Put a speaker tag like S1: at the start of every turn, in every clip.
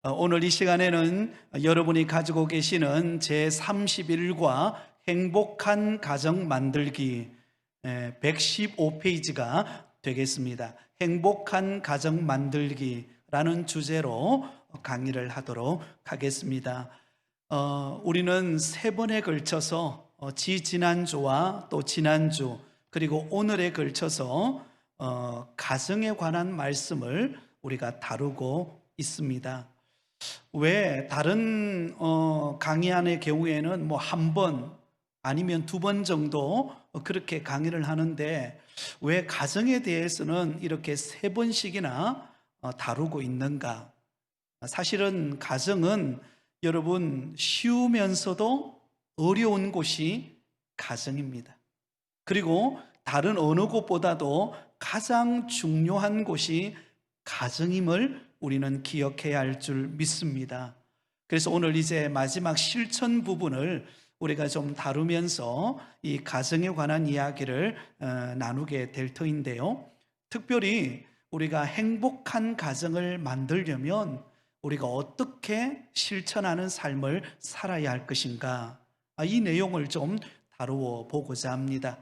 S1: 오늘 이 시간에는 여러분이 가지고 계시는 제31과 행복한 가정 만들기 115페이지가 되겠습니다. 행복한 가정 만들기라는 주제로 강의를 하도록 하겠습니다. 우리는 세 번에 걸쳐서 지난주와 또 지난주 그리고 오늘에 걸쳐서 가정에 관한 말씀을 우리가 다루고 있습니다. 왜 다른 강의안의 경우에는 뭐 한 번 아니면 두 번 정도 그렇게 강의를 하는데 왜 가정에 대해서는 이렇게 세 번씩이나 다루고 있는가? 사실은 가정은 여러분 쉬우면서도 어려운 곳이 가정입니다. 그리고 다른 어느 곳보다도 가장 중요한 곳이 가정임을 우리는 기억해야 할 줄 믿습니다. 그래서 오늘 이제 마지막 실천 부분을 우리가 좀 다루면서 이 가정에 관한 이야기를 나누게 될 터인데요. 특별히 우리가 행복한 가정을 만들려면 우리가 어떻게 실천하는 삶을 살아야 할 것인가, 이 내용을 좀 다루어 보고자 합니다.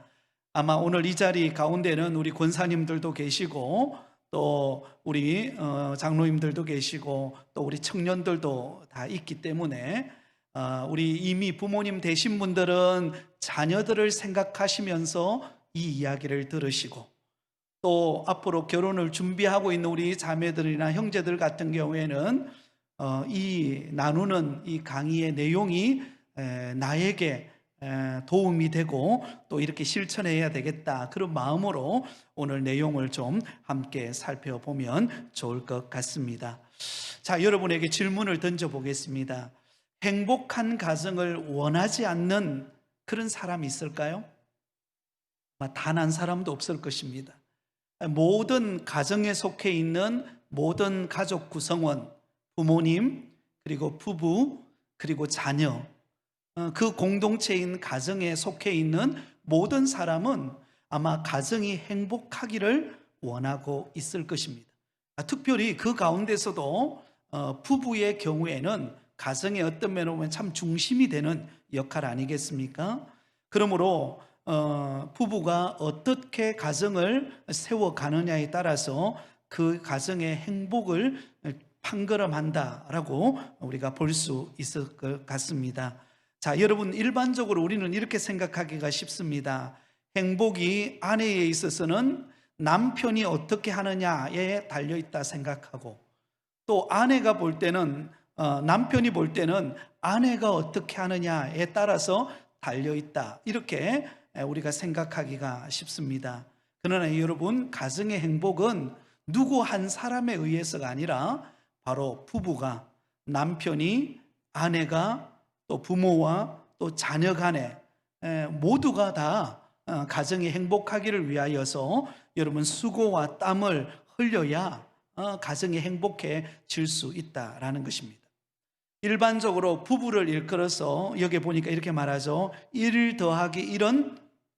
S1: 아마 오늘 이 자리 가운데는 우리 권사님들도 계시고 또 우리 장로님들도 계시고 또 우리 청년들도 다 있기 때문에 우리 이미 부모님 되신 분들은 자녀들을 생각하시면서 이 이야기를 들으시고, 또 앞으로 결혼을 준비하고 있는 우리 자매들이나 형제들 같은 경우에는 이 나누는 이 강의의 내용이 나에게 도움이 되고 또 이렇게 실천해야 되겠다, 그런 마음으로 오늘 내용을 좀 함께 살펴보면 좋을 것 같습니다. 자, 여러분에게 질문을 던져보겠습니다. 행복한 가정을 원하지 않는 그런 사람이 있을까요? 단 한 사람도 없을 것입니다. 모든 가정에 속해 있는 모든 가족 구성원, 부모님, 그리고 부부, 그리고 자녀, 그 공동체인 가정에 속해 있는 모든 사람은 아마 가정이 행복하기를 원하고 있을 것입니다. 특별히 그 가운데서도 부부의 경우에는 가정의 어떤 면으로 보면 참 중심이 되는 역할 아니겠습니까? 그러므로 부부가 어떻게 가정을 세워가느냐에 따라서 그 가정의 행복을 판가름한다라고 우리가 볼 수 있을 것 같습니다. 자, 여러분, 일반적으로 우리는 이렇게 생각하기가 쉽습니다. 행복이 아내에 있어서는 남편이 어떻게 하느냐에 달려있다 생각하고, 또 아내가 볼 때는 남편이 볼 때는 아내가 어떻게 하느냐에 따라서 달려있다, 이렇게 우리가 생각하기가 쉽습니다. 그러나 여러분, 가정의 행복은 누구 한 사람에 의해서가 아니라 바로 부부가, 남편이, 아내가, 또 부모와 또 자녀 간에 모두가 다 가정이 행복하기를 위하여서 여러분 수고와 땀을 흘려야 가정이 행복해질 수 있다라는 것입니다. 일반적으로 부부를 일컬어서 여기 보니까 이렇게 말하죠. 1 더하기 1은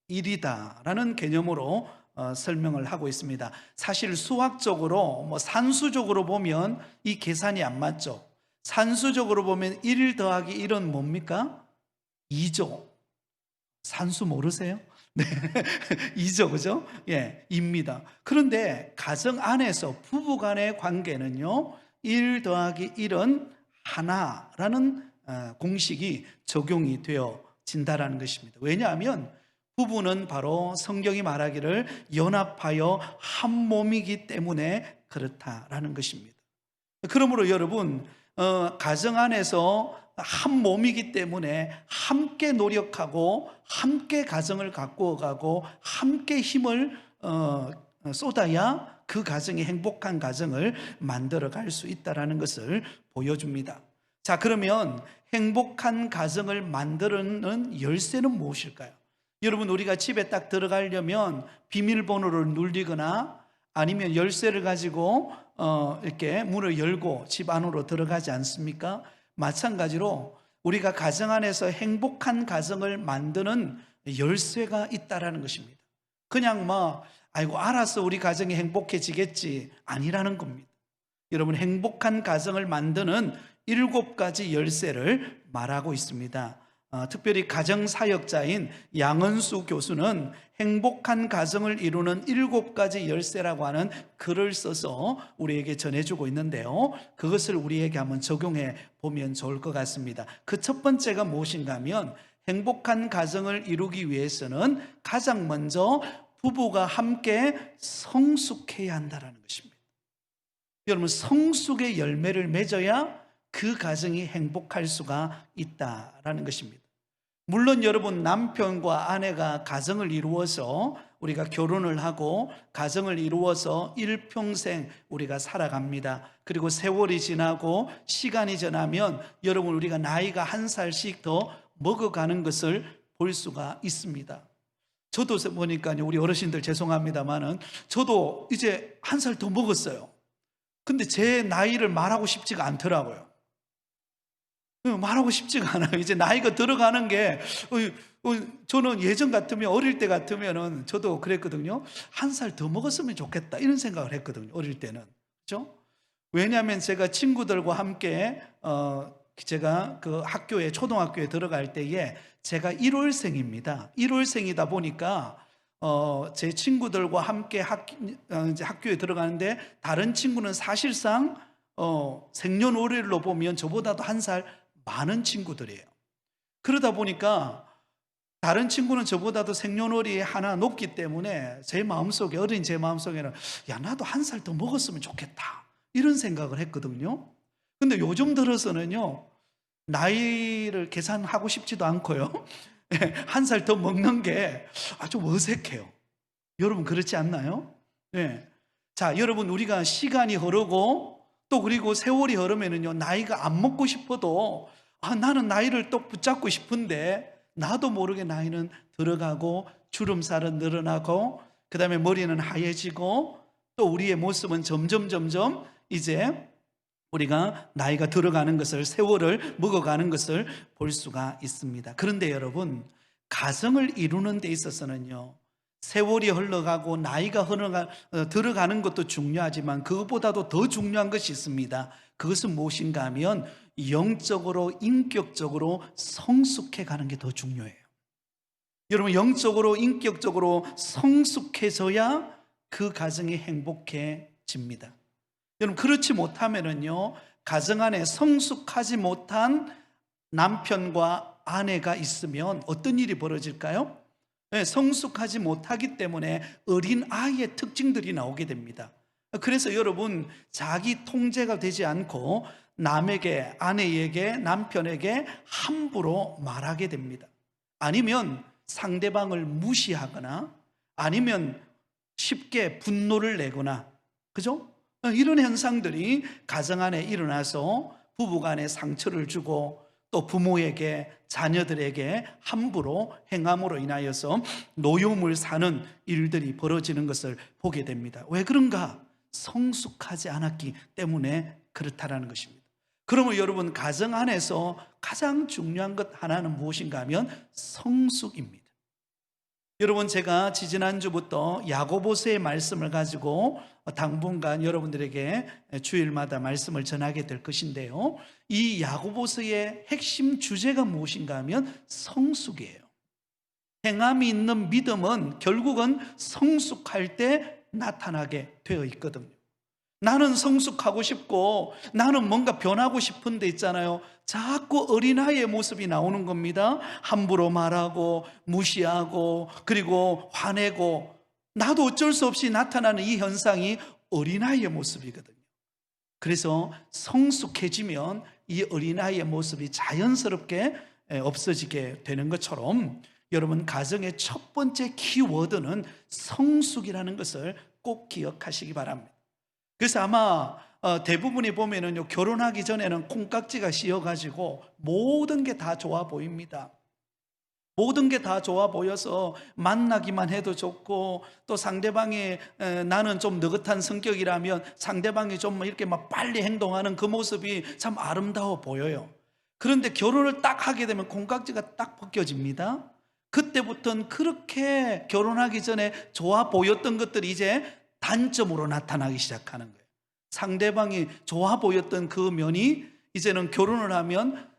S1: 1이다 라는 개념으로 설명을 하고 있습니다. 사실 수학적으로 산수적으로 보면 이 계산이 안 맞죠. 산수적으로 보면 1 더하기 1은 뭡니까? 2죠. 산수 모르세요? 네, 2죠, 그죠? 예, 입니다. 그런데 가정 안에서 부부 간의 관계는요, 1 더하기 1은 하나라는 공식이 적용이 되어진다라는 것입니다. 왜냐하면 부부는 바로 성경이 말하기를 연합하여 한 몸이기 때문에 그렇다라는 것입니다. 그러므로 여러분, 가정 안에서 한 몸이기 때문에 함께 노력하고 함께 가정을 가꾸어가고 함께 힘을 쏟아야 그 가정이 행복한 가정을 만들어갈 수 있다는 것을 보여줍니다. 자, 그러면 행복한 가정을 만드는 열쇠는 무엇일까요? 여러분, 우리가 집에 딱 들어가려면 비밀번호를 누르거나 아니면 열쇠를 가지고 이렇게 문을 열고 집 안으로 들어가지 않습니까? 마찬가지로 우리가 가정 안에서 행복한 가정을 만드는 열쇠가 있다라는 것입니다. 그냥 아이고 알아서 우리 가정이 행복해지겠지, 아니라는 겁니다. 여러분, 행복한 가정을 만드는 7가지 열쇠를 말하고 있습니다. 특별히 가정사역자인 양은수 교수는 행복한 가정을 이루는 7가지 열쇠라고 하는 글을 써서 우리에게 전해주고 있는데요, 그것을 우리에게 한번 적용해 보면 좋을 것 같습니다. 그 첫 번째가 무엇인가 하면, 행복한 가정을 이루기 위해서는 가장 먼저 부부가 함께 성숙해야 한다는 것입니다. 여러분, 성숙의 열매를 맺어야 그 가정이 행복할 수가 있다라는 것입니다. 물론 여러분, 남편과 아내가 가정을 이루어서 우리가 결혼을 하고 가정을 이루어서 일평생 우리가 살아갑니다. 그리고 세월이 지나고 시간이 지나면 여러분, 우리가 나이가 한 살씩 더 먹어가는 것을 볼 수가 있습니다. 저도 보니까 우리 어르신들 죄송합니다만은 저도 이제 한 살 더 먹었어요. 근데 제 나이를 말하고 싶지가 않더라고요. 말하고 싶지가 않아요. 이제 나이가 들어가는 게, 저는 예전 같으면, 어릴 때 같으면은 저도 그랬거든요. 한 살 더 먹었으면 좋겠다, 이런 생각을 했거든요, 어릴 때는. 그렇죠? 왜냐하면 제가 친구들과 함께 제가 그 학교에, 초등학교에 들어갈 때에 제가 1월생입니다. 1월생이다 보니까 제 친구들과 함께 이제 학교에 들어가는데, 다른 친구는 사실상 생년월일로 보면 저보다도 한 살 많은 친구들이에요. 그러다 보니까 다른 친구는 저보다도 생년월일이 하나 높기 때문에 제 마음속에, 어린 제 마음속에는 야, 나도 한 살 더 먹었으면 좋겠다, 이런 생각을 했거든요. 근데 요즘 들어서는요, 나이를 계산하고 싶지도 않고요, 한 살 더 먹는 게 아주 어색해요. 여러분, 그렇지 않나요? 네. 자, 여러분, 우리가 시간이 흐르고 또 그리고 세월이 흐르면은요, 나이가 안 먹고 싶어도 나는 나이를 또 붙잡고 싶은데 나도 모르게 나이는 들어가고 주름살은 늘어나고 그 다음에 머리는 하얘지고 또 우리의 모습은 점점 이제 우리가 나이가 들어가는 것을, 세월을 먹어가는 것을 볼 수가 있습니다. 그런데 여러분, 가정을 이루는 데 있어서는요, 세월이 흘러가고 나이가 들어가는 것도 중요하지만 그것보다도 더 중요한 것이 있습니다. 그것은 무엇인가 하면 영적으로, 인격적으로 성숙해 가는 게 더 중요해요. 여러분, 영적으로, 인격적으로 성숙해져야 그 가정이 행복해집니다. 여러분, 그렇지 못하면은요, 가정 안에 성숙하지 못한 남편과 아내가 있으면 어떤 일이 벌어질까요? 성숙하지 못하기 때문에 어린 아이의 특징들이 나오게 됩니다. 그래서 여러분, 자기 통제가 되지 않고 남에게, 아내에게, 남편에게 함부로 말하게 됩니다. 아니면 상대방을 무시하거나 아니면 쉽게 분노를 내거나, 그죠? 이런 현상들이 가정 안에 일어나서 부부간에 상처를 주고 또 부모에게, 자녀들에게 함부로 행함으로 인하여서 노여움을 사는 일들이 벌어지는 것을 보게 됩니다. 왜 그런가? 성숙하지 않았기 때문에 그렇다라는 것입니다. 그러면 여러분, 가정 안에서 가장 중요한 것 하나는 무엇인가 하면 성숙입니다. 여러분, 제가 지지난주부터 야고보서의 말씀을 가지고 당분간 여러분들에게 주일마다 말씀을 전하게 될 것인데요, 이 야고보서의 핵심 주제가 무엇인가 하면 성숙이에요. 행함이 있는 믿음은 결국은 성숙할 때 나타나게 되어 있거든요. 나는 성숙하고 싶고 나는 뭔가 변하고 싶은 데 있잖아요, 자꾸 어린아이의 모습이 나오는 겁니다. 함부로 말하고 무시하고 그리고 화내고, 나도 어쩔 수 없이 나타나는 이 현상이 어린아이의 모습이거든요. 그래서 성숙해지면 이 어린아이의 모습이 자연스럽게 없어지게 되는 것처럼, 여러분, 가정의 첫 번째 키워드는 성숙이라는 것을 꼭 기억하시기 바랍니다. 그래서 아마 대부분이 보면은요, 결혼하기 전에는 콩깍지가 씌어가지고 모든 게 다 좋아 보입니다. 모든 게 다 좋아 보여서 만나기만 해도 좋고, 또 상대방이 나는 좀 느긋한 성격이라면 상대방이 좀 이렇게 막 빨리 행동하는 그 모습이 참 아름다워 보여요. 그런데 결혼을 딱 하게 되면 콩깍지가 딱 벗겨집니다. 그때부터는 그렇게 결혼하기 전에 좋아 보였던 것들이 이제 단점으로 나타나기 시작하는 거예요. 상대방이 좋아 보였던 그 면이 이제는 결혼을 하면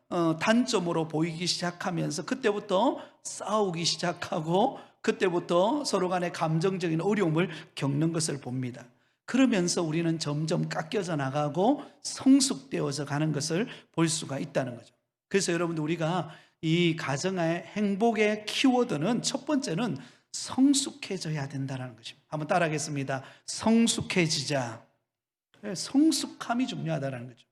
S1: 단점으로 보이기 시작하면서 그때부터 싸우기 시작하고 그때부터 서로 간에 감정적인 어려움을 겪는 것을 봅니다. 그러면서 우리는 점점 깎여져 나가고 성숙되어져 가는 것을 볼 수가 있다는 거죠. 그래서 여러분들, 우리가 이 가정의 행복의 키워드는 첫 번째는 성숙해져야 된다는 것입니다. 한번 따라하겠습니다. 성숙해지자. 성숙함이 중요하다는 거죠.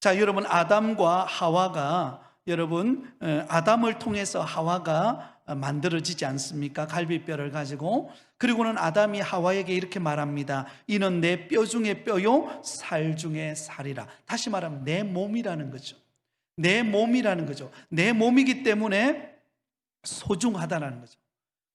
S1: 자, 여러분, 아담과 하와가, 여러분, 아담을 통해서 하와가 만들어지지 않습니까? 갈비뼈를 가지고. 그리고는 아담이 하와에게 이렇게 말합니다. 이는 내 뼈 중에 뼈요 살 중에 살이라. 다시 말하면 내 몸이라는 거죠. 내 몸이라는 거죠. 내 몸이기 때문에 소중하다는 거죠.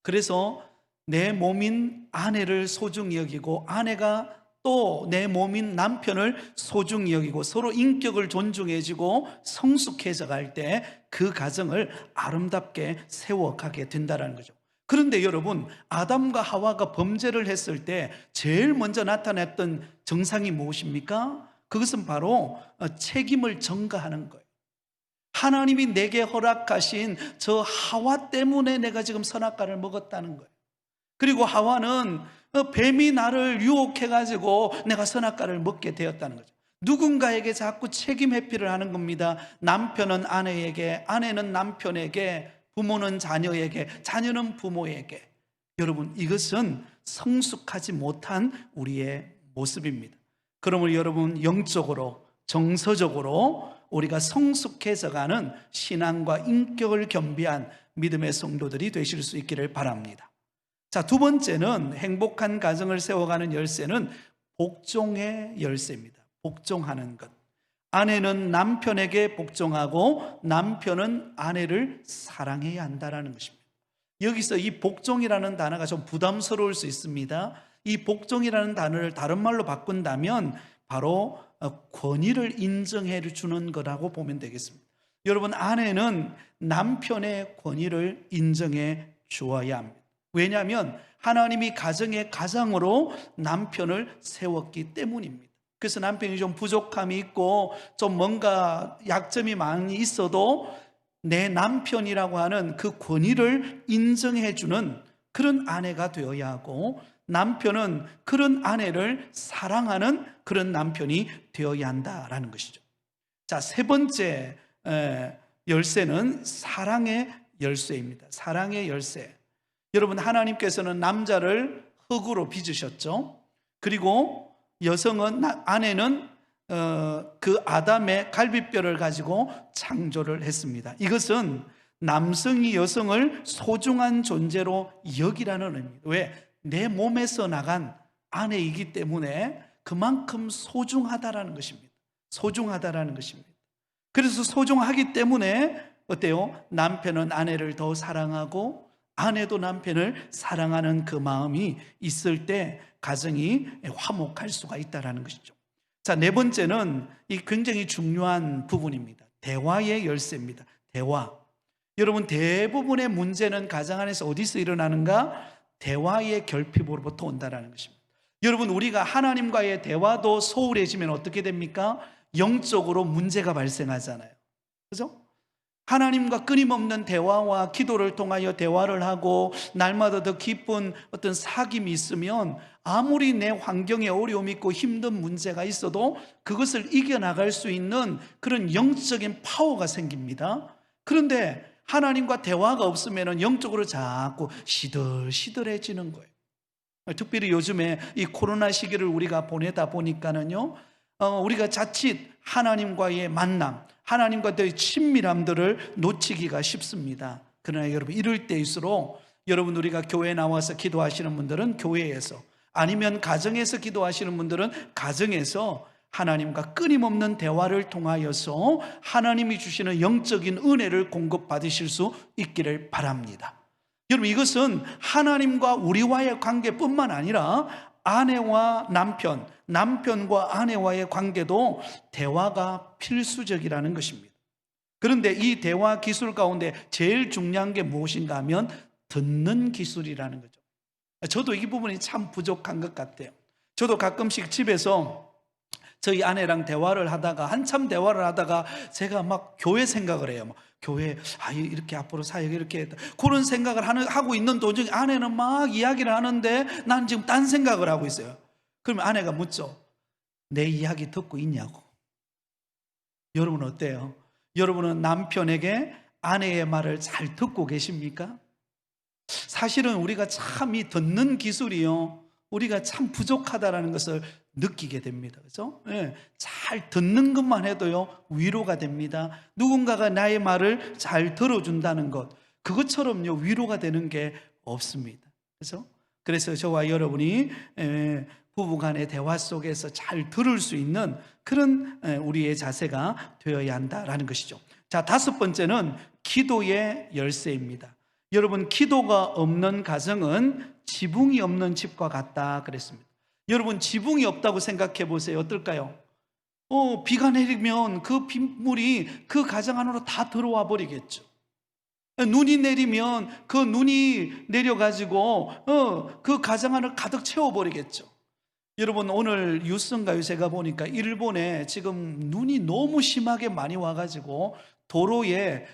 S1: 그래서 내 몸인 아내를 소중히 여기고, 아내가 또 내 몸인 남편을 소중히 여기고, 서로 인격을 존중해주고 성숙해져 갈 때 그 가정을 아름답게 세워가게 된다는 거죠. 그런데 여러분, 아담과 하와가 범죄를 했을 때 제일 먼저 나타났던 정상이 무엇입니까? 그것은 바로 책임을 전가하는 거예요. 하나님이 내게 허락하신 저 하와 때문에 내가 지금 선악과를 먹었다는 거예요. 그리고 하와는 뱀이 나를 유혹해가지고 내가 선악과를 먹게 되었다는 거죠. 누군가에게 자꾸 책임 회피를 하는 겁니다. 남편은 아내에게, 아내는 남편에게, 부모는 자녀에게, 자녀는 부모에게. 여러분, 이것은 성숙하지 못한 우리의 모습입니다. 그러므로 여러분, 영적으로, 정서적으로 우리가 성숙해져 가는 신앙과 인격을 겸비한 믿음의 성도들이 되실 수 있기를 바랍니다. 자, 두 번째는, 행복한 가정을 세워가는 열쇠는 복종의 열쇠입니다. 복종하는 것. 아내는 남편에게 복종하고 남편은 아내를 사랑해야 한다는 것입니다. 여기서 이 복종이라는 단어가 좀 부담스러울 수 있습니다. 이 복종이라는 단어를 다른 말로 바꾼다면 바로 권위를 인정해 주는 거라고 보면 되겠습니다. 여러분, 아내는 남편의 권위를 인정해 주어야 합니다. 왜냐하면 하나님이 가정의 가장으로 남편을 세웠기 때문입니다. 그래서 남편이 좀 부족함이 있고 좀 뭔가 약점이 많이 있어도 내 남편이라고 하는 그 권위를 인정해 주는 그런 아내가 되어야 하고, 남편은 그런 아내를 사랑하는 그런 남편이 되어야 한다라는 것이죠. 자, 세 번째 열쇠는 사랑의 열쇠입니다. 사랑의 열쇠. 여러분, 하나님께서는 남자를 흙으로 빚으셨죠. 그리고 여성은, 아내는 그 아담의 갈비뼈를 가지고 창조를 했습니다. 이것은 남성이 여성을 소중한 존재로 여기라는 의미입니다. 왜? 내 몸에서 나간 아내이기 때문에 그만큼 소중하다라는 것입니다. 소중하다라는 것입니다. 그래서 소중하기 때문에 어때요? 남편은 아내를 더 사랑하고 아내도 남편을 사랑하는 그 마음이 있을 때 가정이 화목할 수가 있다는 것이죠. 자, 네 번째는 이 굉장히 중요한 부분입니다. 대화의 열쇠입니다. 대화. 여러분, 대부분의 문제는 가정 안에서 어디서 일어나는가? 대화의 결핍으로부터 온다는 것입니다. 여러분, 우리가 하나님과의 대화도 소홀해지면 어떻게 됩니까? 영적으로 문제가 발생하잖아요. 그죠? 하나님과 끊임없는 대화와 기도를 통하여 대화를 하고 날마다 더 깊은 어떤 사귐이 있으면 아무리 내 환경에 어려움이 있고 힘든 문제가 있어도 그것을 이겨나갈 수 있는 그런 영적인 파워가 생깁니다. 그런데 하나님과 대화가 없으면 영적으로 자꾸 시들시들해지는 거예요. 특별히 요즘에 이 코로나 시기를 우리가 보내다 보니까는요, 우리가 자칫 하나님과의 만남, 하나님과의 친밀함들을 놓치기가 쉽습니다. 그러나 여러분, 이럴 때일수록 여러분, 우리가 교회에 나와서 기도하시는 분들은 교회에서, 아니면 가정에서 기도하시는 분들은 가정에서 하나님과 끊임없는 대화를 통하여서 하나님이 주시는 영적인 은혜를 공급받으실 수 있기를 바랍니다. 여러분, 이것은 하나님과 우리와의 관계뿐만 아니라 아내와 남편, 남편과 아내와의 관계도 대화가 필수적이라는 것입니다. 그런데 이 대화 기술 가운데 제일 중요한 게 무엇인가 하면 듣는 기술이라는 거죠. 저도 이 부분이 참 부족한 것 같아요. 저도 가끔씩 집에서 저희 아내랑 대화를 하다가 한참 대화를 하다가 제가 막 교회 생각을 해요. 막 교회 이렇게 앞으로 사역 이렇게 했다. 그런 생각을 하고 있는 도중에 아내는 막 이야기를 하는데 난 지금 딴 생각을 하고 있어요. 그러면 아내가 묻죠. 내 이야기 듣고 있냐고. 여러분 어때요? 여러분은 남편에게 아내의 말을 잘 듣고 계십니까? 사실은 우리가 참 이 듣는 기술이요, 우리가 참 부족하다라는 것을 느끼게 됩니다. 그렇죠? 예, 잘 듣는 것만 해도요 위로가 됩니다. 누군가가 나의 말을 잘 들어준다는 것, 그것처럼요 위로가 되는 게 없습니다. 그렇죠? 그래서 저와 여러분이 부부간의 대화 속에서 잘 들을 수 있는 그런 우리의 자세가 되어야 한다라는 것이죠. 자, 다섯 번째는 기도의 열쇠입니다. 여러분, 기도가 없는 가정은 지붕이 없는 집과 같다 그랬습니다. 여러분, 지붕이 없다고 생각해 보세요. 어떨까요? 비가 내리면 그 빗물이 그 가정 안으로 다 들어와 버리겠죠. 눈이 내리면 그 눈이 내려가지고 그 가정 안을 가득 채워버리겠죠. 여러분, 오늘 뉴스인가요? 제가 보니까 일본에 지금 눈이 너무 심하게 많이 와가지고 도로에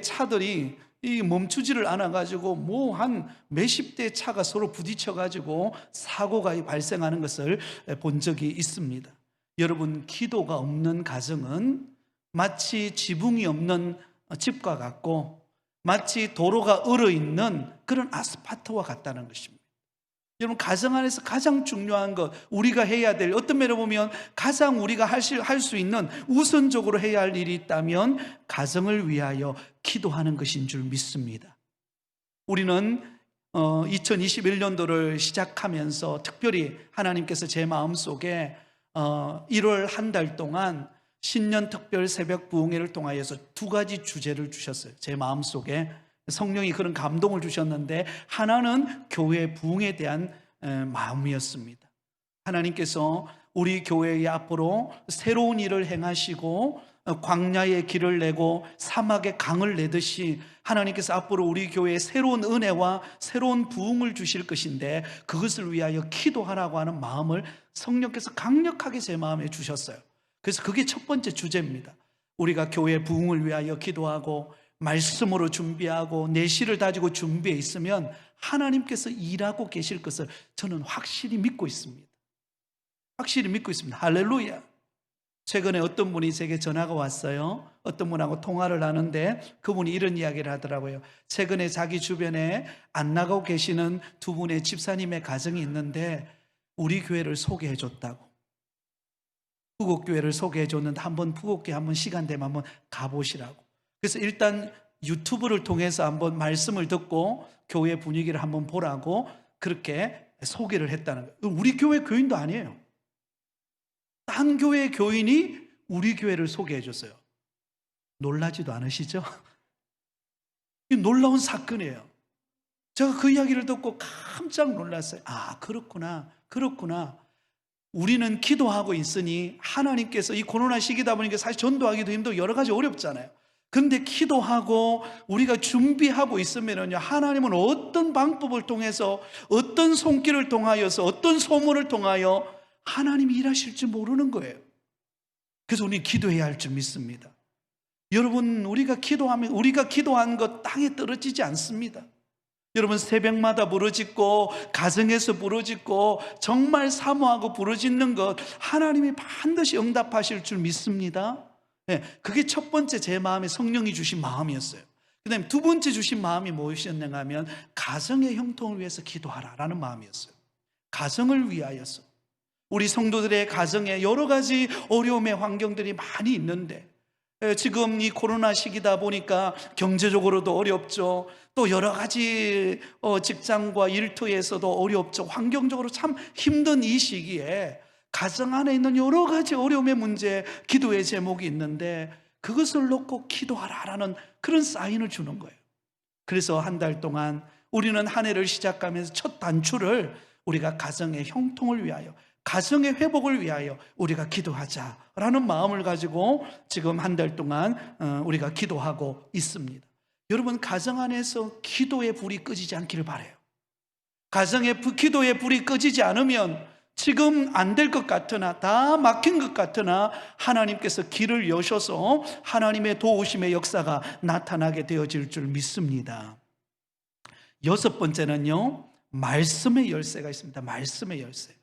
S1: 차들이 멈추지를 않아가지고 뭐 한 몇십 대 차가 서로 부딪혀가지고 사고가 발생하는 것을 본 적이 있습니다. 여러분, 기도가 없는 가정은 마치 지붕이 없는 집과 같고 마치 도로가 얼어있는 그런 아스팔트와 같다는 것입니다. 여러분, 가정 안에서 가장 중요한 것, 우리가 해야 될, 어떤 면으로 보면 가장 우리가 할 수 있는 우선적으로 해야 할 일이 있다면 가정을 위하여 기도하는 것인 줄 믿습니다. 우리는 2021년도를 시작하면서 특별히 하나님께서 제 마음속에 1월 한 달 동안 신년 특별 새벽 부흥회를 통하여서 두 가지 주제를 주셨어요. 제 마음속에 성령이 그런 감동을 주셨는데, 하나는 교회 부흥에 대한 마음이었습니다. 하나님께서 우리 교회의 앞으로 새로운 일을 행하시고 광야의 길을 내고 사막에 강을 내듯이 하나님께서 앞으로 우리 교회에 새로운 은혜와 새로운 부흥을 주실 것인데, 그것을 위하여 기도하라고 하는 마음을 성령께서 강력하게 제 마음에 주셨어요. 그래서 그게 첫 번째 주제입니다. 우리가 교회 부흥을 위하여 기도하고 말씀으로 준비하고 내실을 다지고 준비해 있으면 하나님께서 일하고 계실 것을 저는 확실히 믿고 있습니다. 확실히 믿고 있습니다. 할렐루야. 최근에 어떤 분이 제게 전화가 왔어요. 어떤 분하고 통화를 하는데 그분이 이런 이야기를 하더라고요. 최근에 자기 주변에 안 나가고 계시는 두 분의 집사님의 가정이 있는데 우리 교회를 소개해 줬다고. 부곡교회를 소개해 줬는데 한번 부곡교회 한번 시간 되면 한번 가보시라고. 그래서 일단 유튜브를 통해서 한번 말씀을 듣고 교회 분위기를 한번 보라고 그렇게 소개를 했다는 거예요. 우리 교회 교인도 아니에요. 딴 교회 교인이 우리 교회를 소개해 줬어요. 놀라지도 않으시죠? 이 놀라운 사건이에요. 제가 그 이야기를 듣고 깜짝 놀랐어요. 그렇구나. 우리는 기도하고 있으니 하나님께서, 이 코로나 시기다 보니까 사실 전도하기도 힘들고 여러 가지 어렵잖아요. 그런데 기도하고 우리가 준비하고 있으면요, 하나님은 어떤 방법을 통해서, 어떤 손길을 통하여서, 어떤 소문을 통하여 하나님이 일하실지 모르는 거예요. 그래서 우리는 기도해야 할 줄 믿습니다. 여러분, 우리가 기도한 것 땅에 떨어지지 않습니다. 여러분, 새벽마다 부르짖고 가정에서 부르짖고 정말 사모하고 부르짖는 것 하나님이 반드시 응답하실 줄 믿습니다. 그게 첫 번째 제 마음에 성령이 주신 마음이었어요. 그 다음에 두 번째 주신 마음이 무엇이었는가 하면 가정의 형통을 위해서 기도하라라는 마음이었어요. 가정을 위하여서. 우리 성도들의 가정에 여러 가지 어려움의 환경들이 많이 있는데 지금 이 코로나 시기다 보니까 경제적으로도 어렵죠. 또 여러 가지 직장과 일터에서도 어렵죠. 환경적으로 참 힘든 이 시기에 가정 안에 있는 여러 가지 어려움의 문제, 기도의 제목이 있는데 그것을 놓고 기도하라라는 그런 사인을 주는 거예요. 그래서 한 달 동안 우리는 한 해를 시작하면서 첫 단추를 우리가 가정의 형통을 위하여, 가정의 회복을 위하여 우리가 기도하자라는 마음을 가지고 지금 한 달 동안 우리가 기도하고 있습니다. 여러분, 가정 안에서 기도의 불이 꺼지지 않기를 바라요. 기도의 불이 꺼지지 않으면 지금 안 될 것 같으나, 다 막힌 것 같으나 하나님께서 길을 여셔서 하나님의 도우심의 역사가 나타나게 되어질 줄 믿습니다. 여섯 번째는요, 말씀의 열쇠가 있습니다. 말씀의 열쇠.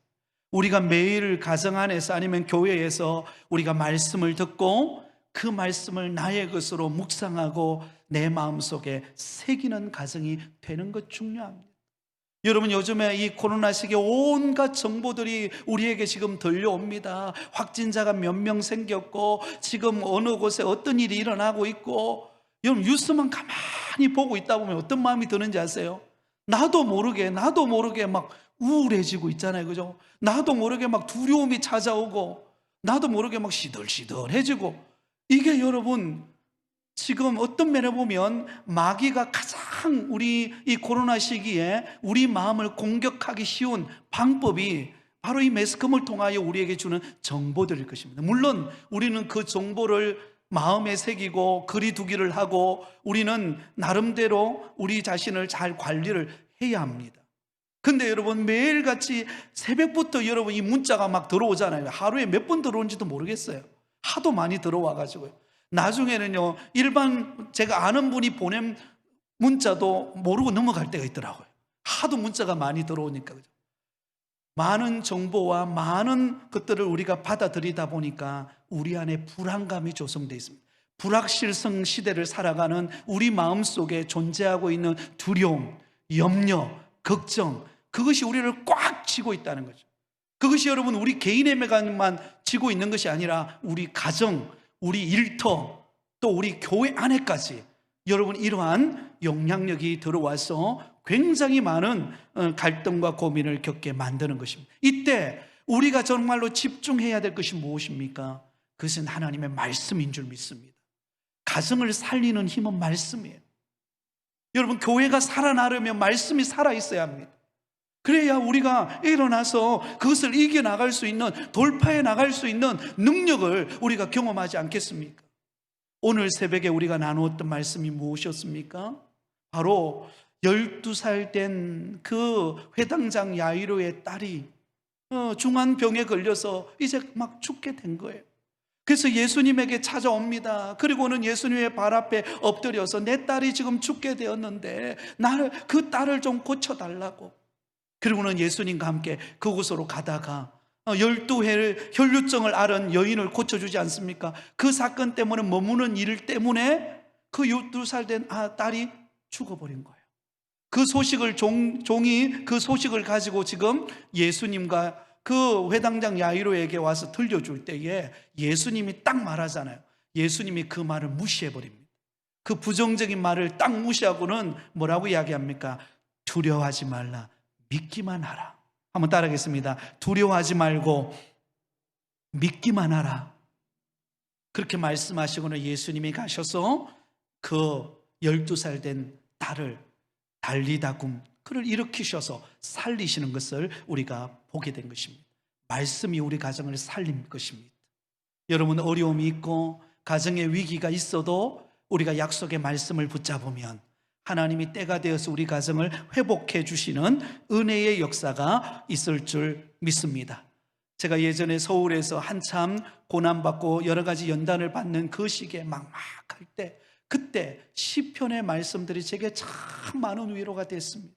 S1: 우리가 매일 가정 안에서 아니면 교회에서 우리가 말씀을 듣고 그 말씀을 나의 것으로 묵상하고 내 마음속에 새기는 가정이 되는 것 중요합니다. 여러분, 요즘에 이 코로나 시기에 온갖 정보들이 우리에게 지금 들려옵니다. 확진자가 몇 명 생겼고 지금 어느 곳에 어떤 일이 일어나고 있고, 여러분 뉴스만 가만히 보고 있다 보면 어떤 마음이 드는지 아세요? 나도 모르게 막 우울해지고 있잖아요, 그죠? 나도 모르게 막 두려움이 찾아오고, 나도 모르게 막 시들시들해지고. 이게 여러분 지금 어떤 면에 보면 마귀가 가장 우리 이 코로나 시기에 우리 마음을 공격하기 쉬운 방법이 바로 이 매스컴을 통하여 우리에게 주는 정보들일 것입니다. 물론 우리는 그 정보를 마음에 새기고 그리두기를 하고 우리는 나름대로 우리 자신을 잘 관리를 해야 합니다. 근데 여러분, 매일같이 새벽부터 여러분 이 문자가 막 들어오잖아요. 하루에 몇 번 들어오는지도 모르겠어요. 하도 많이 들어와가지고요. 나중에는요, 일반 제가 아는 분이 보낸 문자도 모르고 넘어갈 때가 있더라고요. 하도 문자가 많이 들어오니까. 그죠? 많은 정보와 많은 것들을 우리가 받아들이다 보니까 우리 안에 불안감이 조성되어 있습니다. 불확실성 시대를 살아가는 우리 마음속에 존재하고 있는 두려움, 염려, 걱정, 그것이 우리를 꽉 쥐고 있다는 거죠. 그것이 여러분 우리 개인에게만 쥐고 있는 것이 아니라 우리 가정, 우리 일터, 또 우리 교회 안에까지 여러분 이러한 영향력이 들어와서 굉장히 많은 갈등과 고민을 겪게 만드는 것입니다. 이때 우리가 정말로 집중해야 될 것이 무엇입니까? 그것은 하나님의 말씀인 줄 믿습니다. 가정을 살리는 힘은 말씀이에요. 여러분, 교회가 살아나려면 말씀이 살아있어야 합니다. 그래야 우리가 일어나서 그것을 이겨나갈 수 있는, 돌파해 나갈 수 있는 능력을 우리가 경험하지 않겠습니까? 오늘 새벽에 우리가 나누었던 말씀이 무엇이었습니까? 바로 12살 된 그 회당장 야이로의 딸이 중환병에 걸려서 이제 막 죽게 된 거예요. 그래서 예수님에게 찾아옵니다. 그리고는 예수님의 발 앞에 엎드려서 내 딸이 지금 죽게 되었는데 그 딸을 좀 고쳐달라고. 그리고는 예수님과 함께 그곳으로 가다가 12회를 혈류증을 앓은 여인을 고쳐주지 않습니까? 그 사건 때문에 머무는 일 때문에 그 12살 된 딸이 죽어버린 거예요. 그 소식을 종이 그 소식을 가지고 지금 예수님과 그 회당장 야이로에게 와서 들려줄 때에 예수님이 딱 말하잖아요. 예수님이 그 말을 무시해버립니다. 그 부정적인 말을 딱 무시하고는 뭐라고 이야기합니까? 두려워하지 말라, 믿기만 하라. 한번 따라하겠습니다. 두려워하지 말고 믿기만 하라. 그렇게 말씀하시고는 예수님이 가셔서 그 12살 된 딸을 달리다굼, 그를 일으키셔서 살리시는 것을 우리가 보게 된 것입니다. 말씀이 우리 가정을 살린 것입니다. 여러분, 어려움이 있고 가정에 위기가 있어도 우리가 약속의 말씀을 붙잡으면 하나님이 때가 되어서 우리 가정을 회복해 주시는 은혜의 역사가 있을 줄 믿습니다. 제가 예전에 서울에서 한참 고난받고 여러 가지 연단을 받는 그 시기에 막막할 때, 그때 시편의 말씀들이 제게 참 많은 위로가 됐습니다.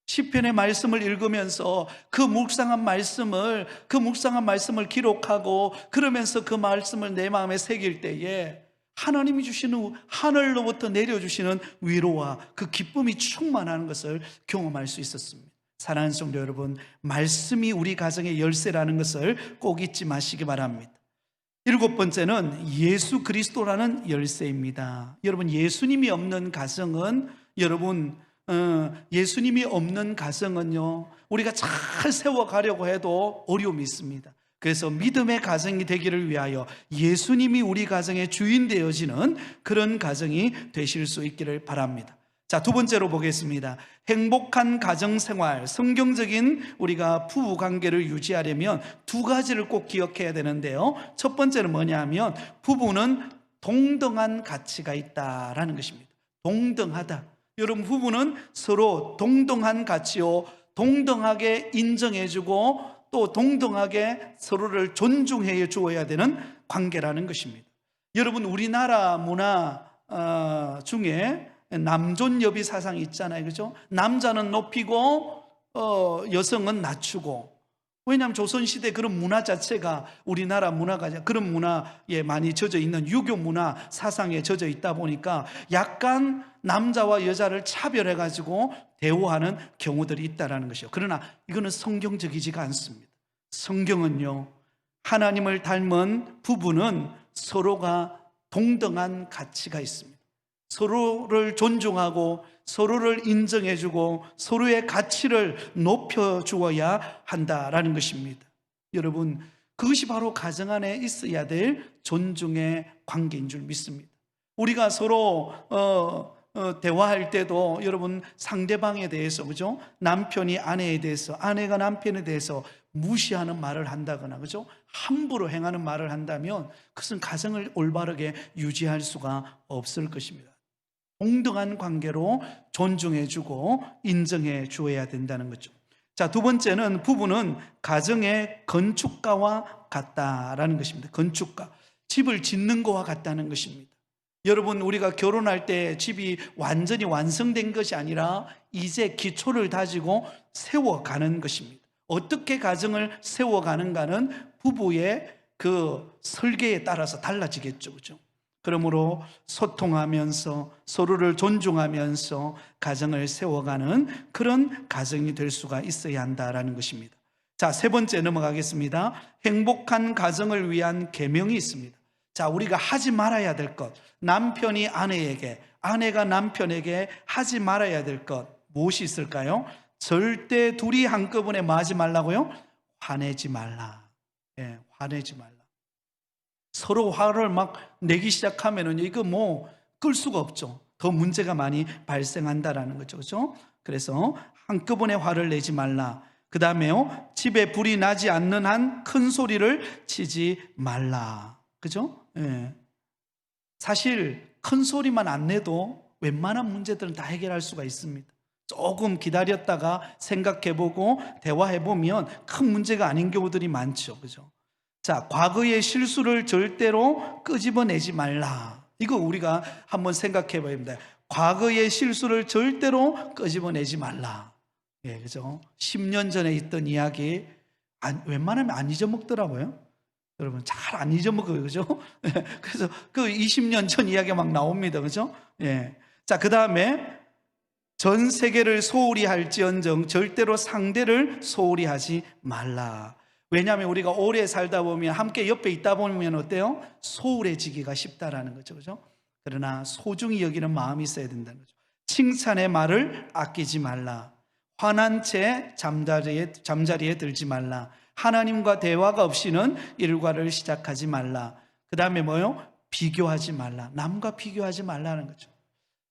S1: 시편의 말씀을 읽으면서 그 묵상한 말씀을 기록하고 그러면서 그 말씀을 내 마음에 새길 때에 하나님이 주시는, 하늘로부터 내려주시는 위로와 그 기쁨이 충만하는 것을 경험할 수 있었습니다. 사랑하는 성도 여러분, 말씀이 우리 가정의 열쇠라는 것을 꼭 잊지 마시기 바랍니다. 7번째는 예수 그리스도라는 열쇠입니다. 여러분, 예수님이 없는 가정은 예수님이 없는 가정은요, 우리가 잘 세워가려고 해도 어려움이 있습니다. 그래서 믿음의 가정이 되기를 위하여 예수님이 우리 가정의 주인 되어지는 그런 가정이 되실 수 있기를 바랍니다. 자, 두 번째로 보겠습니다. 행복한 가정생활, 성경적인 우리가 부부관계를 유지하려면 두 가지를 꼭 기억해야 되는데요. 첫 번째는 뭐냐 하면 부부는 동등한 가치가 있다라는 것입니다. 동등하다. 여러분, 부부는 서로 동등한 가치요, 동등하게 인정해주고 또 동등하게 서로를 존중해 주어야 되는 관계라는 것입니다. 여러분, 우리나라 문화 중에 남존여비 사상이 있잖아요, 그죠? 남자는 높이고 여성은 낮추고. 왜냐하면 조선시대 그런 문화 자체가, 우리나라 문화가 그런 문화에 많이 젖어 있는 유교 문화 사상에 젖어 있다 보니까 약간 남자와 여자를 차별해 가지고 대우하는 경우들이 있다는 것이요. 그러나 이거는 성경적이지가 않습니다. 성경은요, 하나님을 닮은 부부는 서로가 동등한 가치가 있습니다. 서로를 존중하고 서로를 인정해주고 서로의 가치를 높여주어야 한다라는 것입니다. 여러분, 그것이 바로 가정 안에 있어야 될 존중의 관계인 줄 믿습니다. 우리가 서로 대화할 때도 여러분, 상대방에 대해서, 그죠? 남편이 아내에 대해서, 아내가 남편에 대해서 무시하는 말을 한다거나, 그죠? 함부로 행하는 말을 한다면 그것은 가정을 올바르게 유지할 수가 없을 것입니다. 동등한 관계로 존중해주고 인정해 주어야 된다는 거죠. 자, 두 번째는 부부는 가정의 건축가와 같다라는 것입니다. 건축가, 집을 짓는 거와 같다는 것입니다. 여러분, 우리가 결혼할 때 집이 완전히 완성된 것이 아니라 이제 기초를 다지고 세워가는 것입니다. 어떻게 가정을 세워가는가는 부부의 그 설계에 따라서 달라지겠죠, 그죠? 그러므로 소통하면서 서로를 존중하면서 가정을 세워가는 그런 가정이 될 수가 있어야 한다라는 것입니다. 자, 세 번째 넘어가겠습니다. 행복한 가정을 위한 계명이 있습니다. 자, 우리가 하지 말아야 될 것, 남편이 아내에게, 아내가 남편에게 하지 말아야 될 것 무엇이 있을까요? 절대 둘이 한꺼번에 뭐 하지 말라고요? 화내지 말라. 예, 화내지 말라. 서로 화를 막 내기 시작하면은 이거 뭐 끌 수가 없죠. 더 문제가 많이 발생한다라는 거죠. 그렇죠? 그래서 한꺼번에 화를 내지 말라. 그 다음에요, 집에 불이 나지 않는 한 큰 소리를 치지 말라. 그죠? 예. 사실 큰 소리만 안 내도 웬만한 문제들은 다 해결할 수가 있습니다. 조금 기다렸다가 생각해보고 대화해보면 큰 문제가 아닌 경우들이 많죠. 그죠? 자, 과거의 실수를 절대로 끄집어내지 말라. 이거 우리가 한번 생각해 봐야 됩니다. 과거의 실수를 절대로 끄집어내지 말라. 예, 그죠? 10년 전에 있던 이야기, 웬만하면 안 잊어먹더라고요. 여러분, 잘 안 잊어먹어요. 그죠? 그래서 그 20년 전 이야기가 막 나옵니다. 그죠? 예. 자, 그 다음에 전 세계를 소홀히 할지언정 절대로 상대를 소홀히 하지 말라. 왜냐하면 우리가 오래 살다 보면, 함께 옆에 있다 보면 어때요? 소홀해지기가 쉽다라는 거죠. 그죠? 그러나 소중히 여기는 마음이 있어야 된다는 거죠. 칭찬의 말을 아끼지 말라. 화난 채 잠자리에 들지 말라. 하나님과 대화가 없이는 일과를 시작하지 말라. 그 다음에 뭐요? 비교하지 말라. 남과 비교하지 말라는 거죠.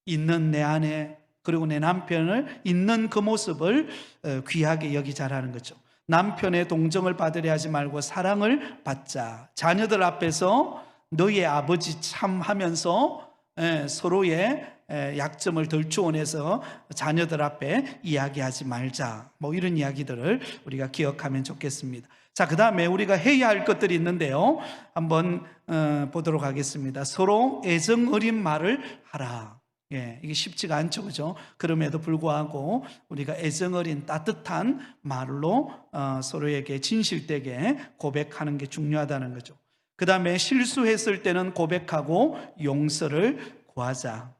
S1: 있는 내 아내, 그리고 내 남편을 있는 그 모습을 귀하게 여기자라는 거죠. 남편의 동정을 받으려 하지 말고 사랑을 받자. 자녀들 앞에서 너의 아버지 참 하면서 서로의 약점을 덜추어내서 자녀들 앞에 이야기하지 말자. 뭐 이런 이야기들을 우리가 기억하면 좋겠습니다. 자, 그 다음에 우리가 해야 할 것들이 있는데요, 한번 보도록 하겠습니다. 서로 애정 어린 말을 하라. 예, 이게 쉽지가 않죠, 그죠? 그럼에도 불구하고 우리가 애정 어린 따뜻한 말로 서로에게 진실되게 고백하는 게 중요하다는 거죠. 그 다음에 실수했을 때는 고백하고 용서를 구하자.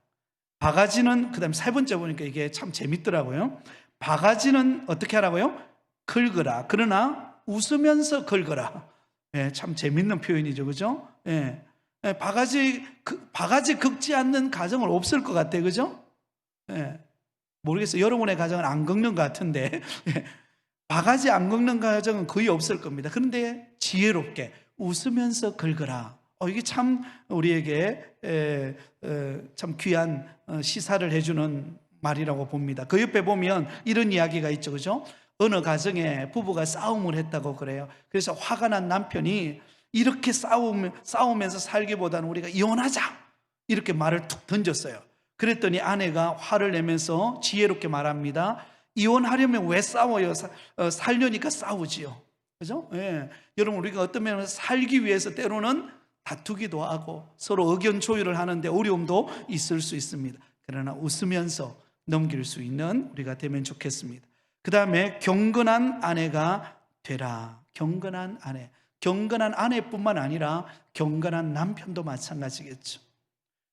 S1: 바가지는, 그 다음에 세 번째 보니까 이게 참 재밌더라고요. 바가지는 어떻게 하라고요? 긁으라. 그러나 웃으면서 긁으라. 예, 참 재밌는 표현이죠, 그죠? 예. 바가지 긁지 않는 가정은 없을 것 같아요. 그죠? 예. 모르겠어요. 여러분의 가정은 안 긁는 것 같은데 바가지 안 긁는 가정은 거의 없을 겁니다. 그런데 지혜롭게 웃으면서 긁어라. 이게 참 우리에게 참 귀한 시사를 해주는 말이라고 봅니다. 그 옆에 보면 이런 이야기가 있죠. 그죠? 어느 가정에 부부가 싸움을 했다고 그래요. 그래서 화가 난 남편이 이렇게 싸우면서 살기보다는 우리가 이혼하자, 이렇게 말을 툭 던졌어요. 그랬더니 아내가 화를 내면서 지혜롭게 말합니다. 이혼하려면 왜 싸워요? 살려니까 싸우지요. 그죠? 예. 여러분, 우리가 어떤 면에서 살기 위해서 때로는 다투기도 하고 서로 의견 조율을 하는데 어려움도 있을 수 있습니다. 그러나 웃으면서 넘길 수 있는 우리가 되면 좋겠습니다. 그 다음에 경건한 아내가 되라. 경건한 아내. 경건한 아내뿐만 아니라 경건한 남편도 마찬가지겠죠.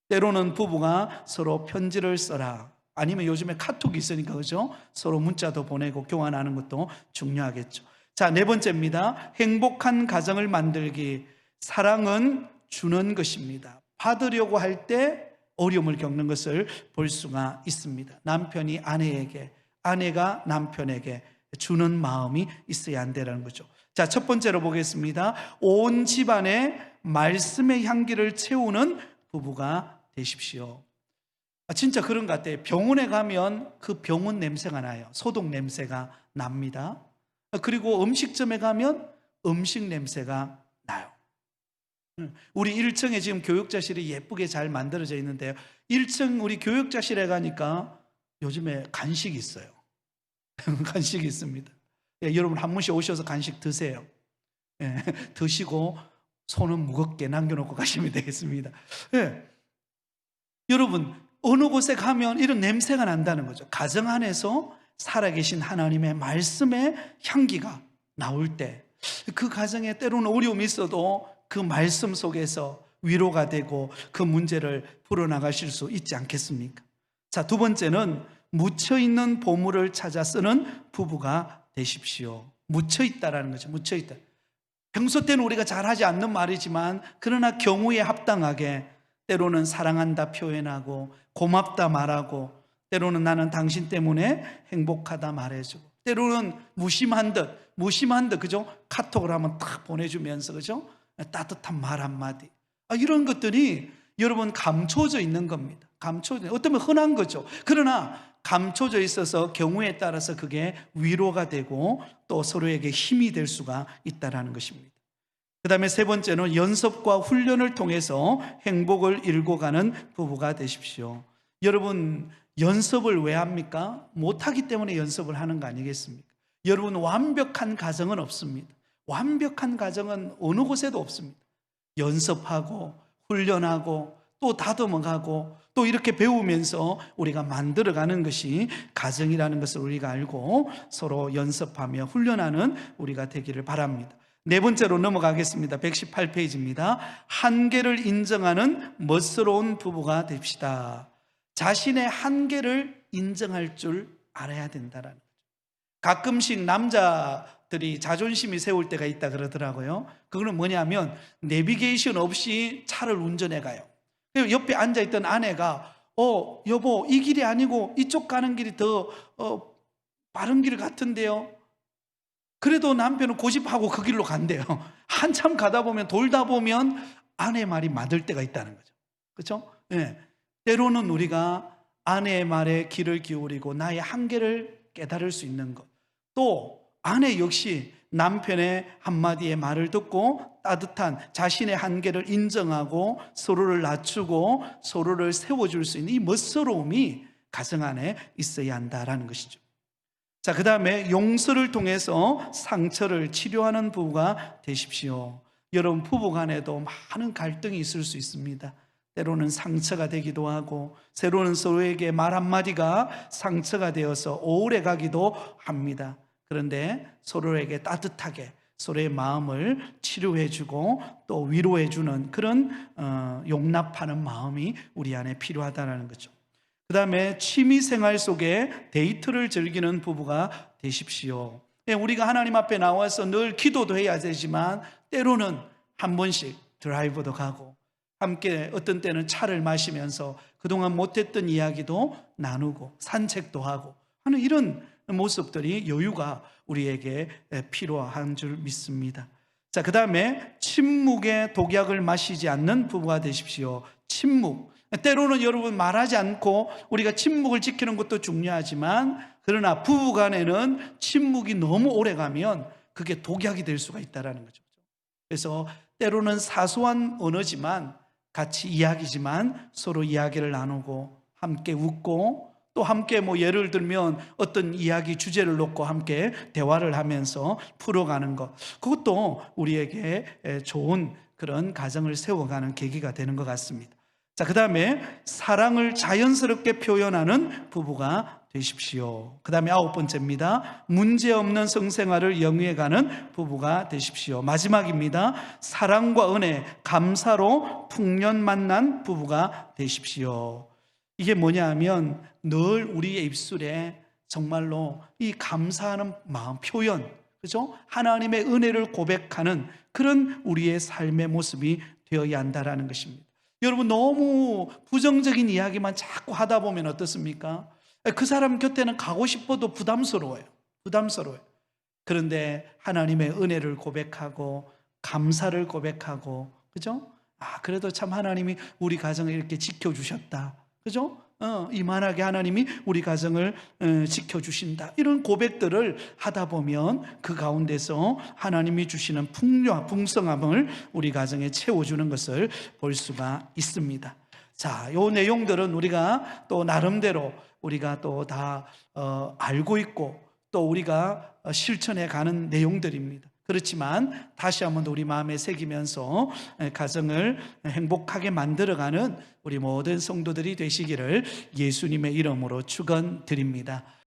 S1: 때로는 부부가 서로 편지를 써라, 아니면 요즘에 카톡이 있으니까 그죠? 서로 문자도 보내고 교환하는 것도 중요하겠죠. 자, 네 번째입니다. 행복한 가정을 만들기. 사랑은 주는 것입니다. 받으려고 할 때 어려움을 겪는 것을 볼 수가 있습니다. 남편이 아내에게, 아내가 남편에게 주는 마음이 있어야 한다는 거죠. 자, 첫 번째로 보겠습니다. 온 집안에 말씀의 향기를 채우는 부부가 되십시오. 진짜 그런 것 같아요. 병원에 가면 그 병원 냄새가 나요. 소독 냄새가 납니다. 그리고 음식점에 가면 음식 냄새가 나요. 우리 1층에 지금 교육자실이 예쁘게 잘 만들어져 있는데요, 1층 우리 교육자실에 가니까 요즘에 간식이 있어요. 간식이 있습니다. 예, 여러분 한 번씩 오셔서 간식 드세요. 예, 드시고 손은 무겁게 남겨놓고 가시면 되겠습니다. 예, 여러분 어느 곳에 가면 이런 냄새가 난다는 거죠. 가정 안에서 살아계신 하나님의 말씀의 향기가 나올 때 그 가정에 때로는 어려움이 있어도 그 말씀 속에서 위로가 되고 그 문제를 풀어나가실 수 있지 않겠습니까? 자, 두 번째는 묻혀있는 보물을 찾아 쓰는 부부가 되십시오. 묻혀있다라는 거죠. 묻혀있다. 평소 때는 우리가 잘하지 않는 말이지만 그러나 경우에 합당하게 때로는 사랑한다 표현하고 고맙다 말하고 때로는 나는 당신 때문에 행복하다 말해주고 때로는 무심한 듯 그죠? 카톡을 한번 탁 보내주면서 그죠? 따뜻한 말 한마디, 이런 것들이 여러분 감춰져 있는 겁니다. 어쩌면 흔한 거죠. 그러나 감춰져 있어서 경우에 따라서 그게 위로가 되고 또 서로에게 힘이 될 수가 있다는 것입니다. 그 다음에 세 번째는 연습과 훈련을 통해서 행복을 일궈가는 부부가 되십시오. 여러분 연습을 왜 합니까? 못하기 때문에 연습을 하는 거 아니겠습니까? 여러분 완벽한 가정은 없습니다. 완벽한 가정은 어느 곳에도 없습니다. 연습하고 훈련하고 또 다듬어가고 또 이렇게 배우면서 우리가 만들어가는 것이 가정이라는 것을 우리가 알고 서로 연습하며 훈련하는 우리가 되기를 바랍니다. 네 번째로 넘어가겠습니다. 118페이지입니다. 한계를 인정하는 멋스러운 부부가 됩시다. 자신의 한계를 인정할 줄 알아야 된다는 거죠. 가끔씩 남자들이 자존심이 세울 때가 있다 그러더라고요. 그거는 뭐냐면 내비게이션 없이 차를 운전해 가요. 옆에 앉아있던 아내가 여보 이 길이 아니고 이쪽 가는 길이 더 빠른 길 같은데요. 그래도 남편은 고집하고 그 길로 간대요. 한참 가다 보면 돌다 보면 아내 말이 맞을 때가 있다는 거죠. 그렇죠? 네. 때로는 우리가 아내의 말에 귀를 기울이고 나의 한계를 깨달을 수 있는 것, 또 아내 역시 남편의 한마디의 말을 듣고 따뜻한 자신의 한계를 인정하고 서로를 낮추고 서로를 세워줄 수 있는 이 멋스러움이 가정 안에 있어야 한다는 것이죠. 자, 그 다음에 용서를 통해서 상처를 치료하는 부부가 되십시오. 여러분 부부 간에도 많은 갈등이 있을 수 있습니다. 때로는 상처가 되기도 하고 때로는 서로에게 말 한마디가 상처가 되어서 오래 가기도 합니다. 그런데 서로에게 따뜻하게 서로의 마음을 치료해주고 또 위로해주는 그런 용납하는 마음이 우리 안에 필요하다는 거죠. 그 다음에 취미생활 속에 데이트를 즐기는 부부가 되십시오. 우리가 하나님 앞에 나와서 늘 기도도 해야 되지만 때로는 한 번씩 드라이브도 가고 함께 어떤 때는 차를 마시면서 그동안 못했던 이야기도 나누고 산책도 하고 하는 이런 모습들이 여유가 우리에게 필요한 줄 믿습니다. 자, 그 다음에 침묵의 독약을 마시지 않는 부부가 되십시오. 침묵. 때로는 여러분 말하지 않고 우리가 침묵을 지키는 것도 중요하지만 그러나 부부 간에는 침묵이 너무 오래 가면 그게 독약이 될 수가 있다는 거죠. 그래서 때로는 사소한 언어지만 같이 이야기지만 서로 이야기를 나누고 함께 웃고 또 함께 뭐 예를 들면 어떤 이야기 주제를 놓고 함께 대화를 하면서 풀어가는 것, 그것도 우리에게 좋은 그런 가정을 세워가는 계기가 되는 것 같습니다. 자, 그 다음에 사랑을 자연스럽게 표현하는 부부가 되십시오. 그 다음에 9번째입니다. 문제없는 성생활을 영위해가는 부부가 되십시오. 마지막입니다. 사랑과 은혜, 감사로 풍년 만난 부부가 되십시오. 이게 뭐냐 하면 늘 우리의 입술에 정말로 이 감사하는 마음 표현, 그죠? 하나님의 은혜를 고백하는 그런 우리의 삶의 모습이 되어야 한다라는 것입니다. 여러분, 너무 부정적인 이야기만 자꾸 하다 보면 어떻습니까? 그 사람 곁에는 가고 싶어도 부담스러워요. 그런데 하나님의 은혜를 고백하고 감사를 고백하고, 그죠? 그래도 참 하나님이 우리 가정을 이렇게 지켜주셨다, 그죠? 이만하게 하나님이 우리 가정을 지켜주신다, 이런 고백들을 하다 보면 그 가운데서 하나님이 주시는 풍요와 풍성함을 우리 가정에 채워주는 것을 볼 수가 있습니다. 자, 요 내용들은 우리가 또 나름대로 우리가 또 다 알고 있고 또 우리가 실천해 가는 내용들입니다. 그렇지만 다시 한번 우리 마음에 새기면서 가정을 행복하게 만들어가는 우리 모든 성도들이 되시기를 예수님의 이름으로 축원드립니다.